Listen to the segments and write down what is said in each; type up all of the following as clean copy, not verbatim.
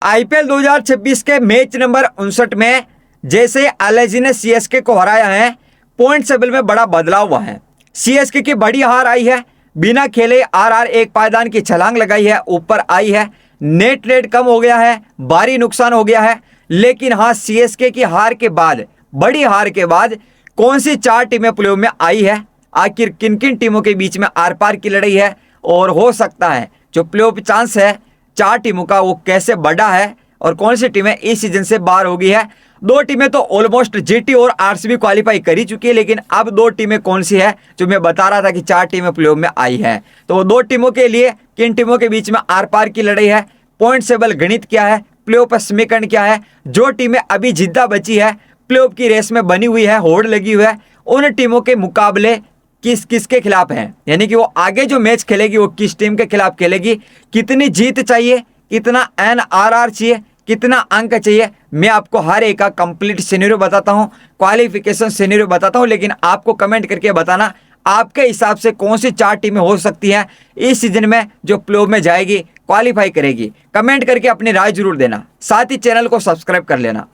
IPL 2026 के match number 59 में जैसे एलआईजी ने सीएसके को हराया है, पॉइंट टेबल में बड़ा बदलाव हुआ है। सीएसके की बड़ी हार आई है। बिना खेले आरआर एक पायदान की छलांग लगाई है, ऊपर आई है। नेट रेट कम हो गया है, भारी नुकसान हो गया है। लेकिन हाँ, सीएसके की हार के बाद, बड़ी हार के बाद कौन सी 4 टीमें प्लेऑफ में आई है, आखिर किन किन टीमों के बीच में आर पार की लड़ाई है, और हो सकता है जो प्लेऑफ चांस है 4 टीमों का वो कैसे बढ़ा है, और कौन सी टीमें इस सीजन से बाहर हो गई है। 2 टीमें तो ऑलमोस्ट जीटी और आरसीबी क्वालिफाई कर ही चुकी है, लेकिन अब 2 टीमें कौन सी है जो मैं बता रहा था कि 4 टीमें प्लेऑफ में आई है। तो वो 2 टीमों के लिए किन टीमों के बीच में आर पार की लड़ाई है, पॉइंट टेबल गणित क्या है, प्लेऑफ समीकरण क्या है, जो टीमें अभी जिद्दा बची है, प्लेऑफ की रेस में बनी हुई है, होड़ लगी हुई है, उन टीमों के मुकाबले किस किसके खिलाफ है, यानी कि वो आगे जो मैच खेलेगी वो किस टीम के खिलाफ खेलेगी, कितनी जीत चाहिए, कितना एनआरआर चाहिए, कितना अंक चाहिए, मैं आपको हर एक का कंप्लीट सिनेरियो बताता हूं, क्वालिफिकेशन सिनेरियो बताता हूं। लेकिन आपको कमेंट करके बताना आपके हिसाब से कौन सी 4 टीमें हो सकती हैं इस सीजन में जो प्लेऑफ में जाएगी, क्वालिफाई करेगी। कमेंट करके अपनी राय जरूर देना, साथ ही चैनल को सब्सक्राइब कर लेना।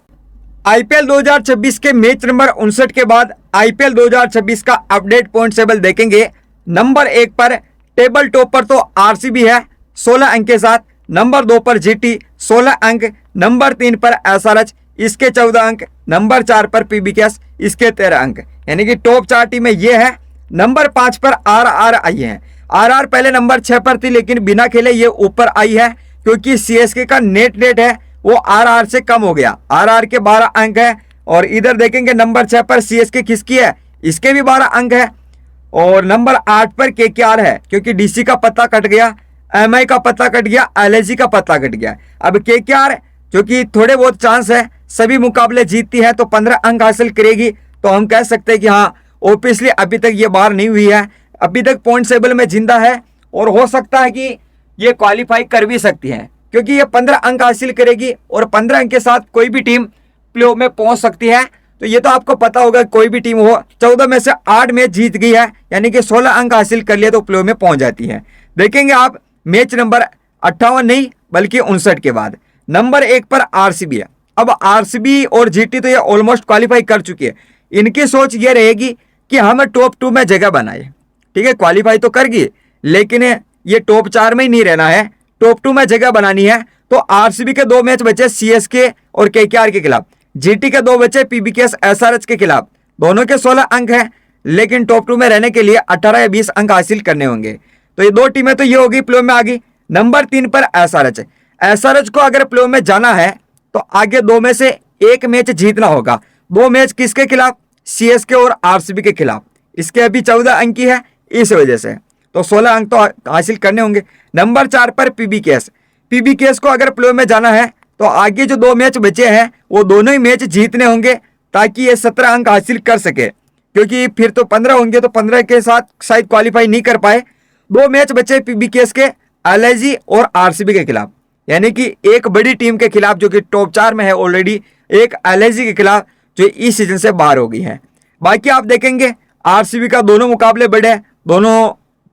आईपीएल 2026 के मैच नंबर 59 के बाद आईपीएल 2026 का अपडेट पॉइंट टेबल देखेंगे। नंबर 1 पर टेबल टॉप पर तो आरसीबी है 16 अंक के साथ। नंबर 2 पर जीटी 16 अंक। नंबर 3 पर एसआरएच, इसके 14 अंक। नंबर 4 पर पीबीकेएस, इसके 13 अंक, यानी कि टॉप 4 टीमें ये है। नंबर 5 पर आरआर आई है। आरआर पहले नंबर 6 पर थी, लेकिन बिना खेले ये ऊपर आई है क्योंकि सीएसके का नेट रेट है वो आरआर से कम हो गया। आरआर के 12 अंक है। और इधर देखेंगे नंबर 6 पर सीएसके किसकी है, इसके भी 12 अंक है। और नंबर 8 पर केकेआर है, क्योंकि डीसी का पत्ता कट गया, एमआई का पत्ता कट गया, एलआईजी का पत्ता कट गया। अब केकेआर जो कि थोड़े बहुत चांस है, सभी मुकाबले जीतती है तो 15 अंक हासिल करेगी, तो हम कह सकते हैं कि हाँ ऑब्वियसली अभी तक ये बाहर नहीं हुई है, अभी तक पॉइंट टेबल में जिंदा है, और हो सकता है कि ये क्वालिफाई कर भी सकती है, क्योंकि ये 15 अंक हासिल करेगी और 15 अंक के साथ कोई भी टीम प्लेऑफ में पहुंच सकती है। तो ये तो आपको पता होगा, कोई भी टीम हो 14 में से 8 मैच जीत गई है, यानी कि 16 अंक हासिल कर लिया तो प्लेऑफ में पहुंच जाती है। देखेंगे आप मैच नंबर 58 नहीं बल्कि 59 के बाद नंबर 1 पर आरसीबी है। अब आरसीबी और जीटी तो ये ऑलमोस्ट क्वालिफाई कर चुकी है। इनकी सोच ये रहेगी कि हम टॉप 2 में जगह बनाए, ठीक है, क्वालिफाई तो कर गई, लेकिन ये टॉप 4 में ही नहीं रहना है, टॉप 2 में जगह बनानी है। तो आरसीबी के 2 मैच बचे सीएसके और केकेआर के खिलाफ, जीटी के 2 बचे पीबीकेएस एसआरएच के खिलाफ, दोनों के 16 अंक हैं, लेकिन टॉप 2 में रहने के लिए 18 या 20 अंक हासिल करने होंगे। तो ये 2 टीमें तो ये होगी प्लेऑफ में आ गई। नंबर 3 पर एसआरएच। एसआरएच को अगर प्लेऑफ में जाना है तो आगे 2 में से 1 मैच जीतना होगा। 2 मैच किसके खिलाफ, सीएसके और आरसीबी के खिलाफ। इसके अभी 14 अंक ही है, इस वजह से तो 16 अंक तो हासिल करने होंगे। नंबर 4 पर पीबीकेएस। पीबीकेएस को अगर प्लेऑफ में जाना है तो आगे जो 2 मैच बचे हैं वो दोनों ही मैच जीतने होंगे, ताकि ये 17 अंक हासिल कर सके, क्योंकि फिर तो 15 होंगे तो 15 के साथ शायद क्वालिफाई नहीं कर पाए। 2 मैच बचे पीबीकेएस के एलआईजी और आरसीबी के खिलाफ, यानी कि एक बड़ी टीम के खिलाफ जो कि टॉप 4 में है ऑलरेडी, एक एलआईजी के खिलाफ जो इस सीजन से बाहर हो गई है। बाकी आप देखेंगे आरसीबी का दोनों मुकाबले बड़े हैं, दोनों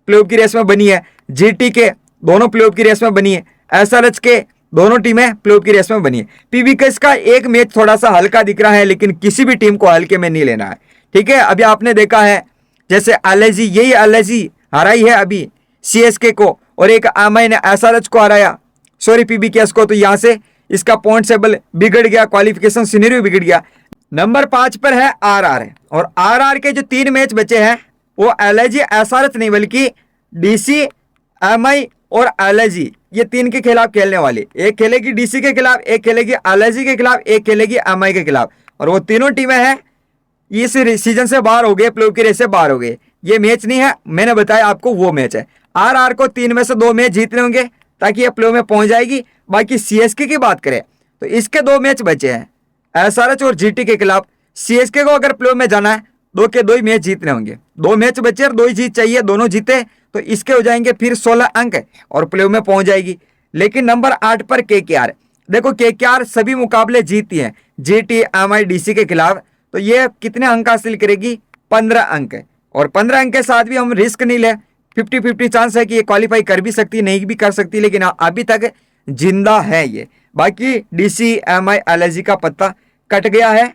प्लेऑफ की रेस में बनी है। जीटी के दोनों प्लेऑफ की रेस में बनी है। एसआरएच के दोनों टीमें प्लेऑफ की रेस में बनी है। पीबीकेएस का एक मैच थोड़ा सा हल्का दिख रहा है, लेकिन किसी भी टीम को हल्के में नहीं लेना है, ठीक है। अभी आपने देखा है जैसे एलआईजी, यही एलआईजी हराई है अभी सीएसके को, और एक एमआई ने एसआरएच को हराया, सॉरी पीबीकेएस को, तो यहाँ से इसका पॉइंट टेबल बिगड़ गया, क्वालिफिकेशन सिनेरियो बिगड़ गया। नंबर 5 पर है आरआर, और आरआर के जो 3 मैच बचे हैं वो एलआईजी एसआरएच नहीं बल्कि डीसी, एमआई और एलआईजी, ये 3 के खिलाफ खेलने वाली। एक खेलेगी डीसी के खिलाफ, एक खेलेगी एलआईजी के खिलाफ, एक खेलेगी एमआई के खिलाफ, और वो तीनों टीमें हैं इस सीजन से बाहर हो गए, प्लेऑफ की रेस से बाहर हो गए। ये मैच नहीं है, मैंने बताया आपको वो मैच है। आरआर को 3 में से 2 मैच जीतने होंगे ताकि ये प्लेऑफ में पहुंच जाएगी। बाकी सीएसके की बात करें तो इसके 2 मैच बचे हैं एसआरएच और जीटी के खिलाफ। सीएसके को अगर प्लेऑफ में जाना है 2 के 2 ही मैच जीतने होंगे, 2 मैच बचे और 2 ही जीत चाहिए, दोनों जीते तो इसके हो जाएंगे फिर 16 अंक और प्लेऑफ में पहुंच जाएगी। लेकिन नंबर 8 पर केकेआर, देखो केकेआर सभी मुकाबले जीतती है जीटी, एमआई, डीसी के खिलाफ, तो ये कितने अंक हासिल करेगी, 15 अंक, और 15 अंक के साथ भी हम रिस्क नहीं ले, 50-50 चांस है कि ये क्वालिफाई कर भी सकती, नहीं भी कर सकती, लेकिन अभी तक जिंदा है ये। बाकी DCMI LSG का पत्ता कट गया है।